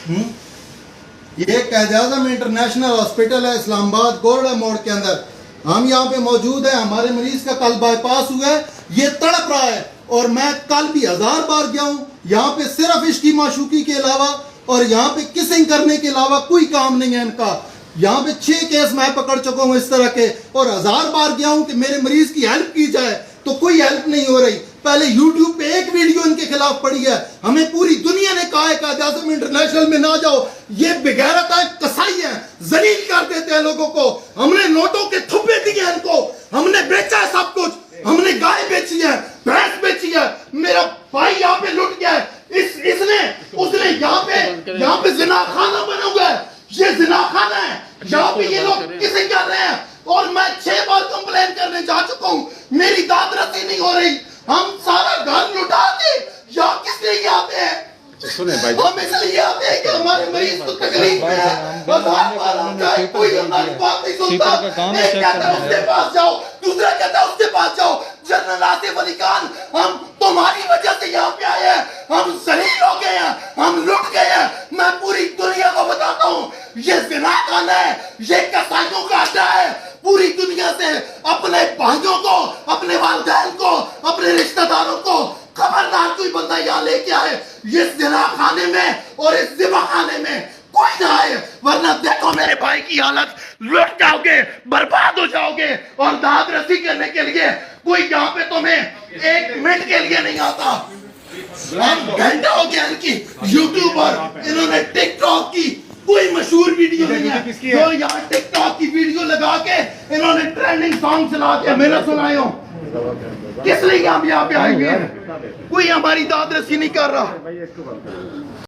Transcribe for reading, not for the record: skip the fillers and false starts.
ये Quaid-e-Azam international hospital है इस्लामाबाद गोरडा मोड़ के अंदर। हम यहाँ पे मौजूद है। हमारे मरीज का कल बाईपास हुआ है, ये तड़प रहा है और मैं कल भी 1000 बार गया हूँ। यहाँ पे सिर्फ इश्की माशूकी के अलावा और यहाँ पे किसिंग करने के अलावा कोई काम नहीं है इनका। यहाँ पे 6 केस मैं पकड़ चुका हूँ इस तरह के और 1000 बार गया हूँ कि मेरे मरीज की हेल्प की जाए तो कोई हेल्प नहीं हो रही। पहले YouTube पे एक वीडियो इनके खिलाफ पड़ी है, हमें पूरी दुनिया ने कहा है कायद-ए-आज़म इंटरनेशनल में ना जाओ, ये बेगैरत है, कसाई है, जलील कर देते हैं लोगों को। हमने नोटों के थुप्पे दिए इनको, हमने बेचा है सब कुछ, हमने गाय बेची है, भैंस बेची है, मेरा भाई यहाँ पे लुट गया है, उसने यहाँ पे जिना खाना बना हुआ है, ये जिना खाना है, यहाँ पे ये लोग किसे कर रहे हैं और मैं 6 बार कंप्लेन करने जा चुका हूँ, मेरी दाद रसी नहीं हो रही। हम सारा घर लुटा के या किस लिए आते हैं? सुने भाई, हम इसलिए आते हैं कि हमारे मरीज को तकलीफ है, कोई हमारी बात नहीं सुनता। एक कहता है उसके पास जाओ, दूसरा कहता है उसके पास जाओ। जनरल आसिफ अली खान, हम तुम्हारी वजह से यहाँ पे आए हैं, हम जलील हो गए हैं, हम लुट गए हैं। मैं पूरी दुनिया को बताता हूँ ये ज़िना खाना है, ये कसाईयों का अड्डा है। पूरी दुनिया से अपने भाइयों को, अपने वालिदैन को, अपने रिश्तेदारों को खबरदार कोई बंदा यहाँ लेके आए ये ज़िना खाने में और इस ज़िबा खाने में कोई ना आए, वरना देखो मेरे भाई की हालत, लुट जाओगे, बर्बाद हो जाओगे। और दाद रसी करने के लिए कोई यहाँ पे तुम्हें 1 मिनट के लिए नहीं आता। घंटा हो गया इनकी यूट्यूब पर, इन्होंने टिकटॉक की कोई मशहूर वीडियो नहीं है जो यहाँ टिकटॉक की वीडियो लगा के इन्होंने ट्रेंडिंग सॉन्ग चला दिया। मेरा सुनाए हो किस लिए हम यहाँ पे आए हुए हैं? कोई हमारी दाद रसी नहीं कर रहा।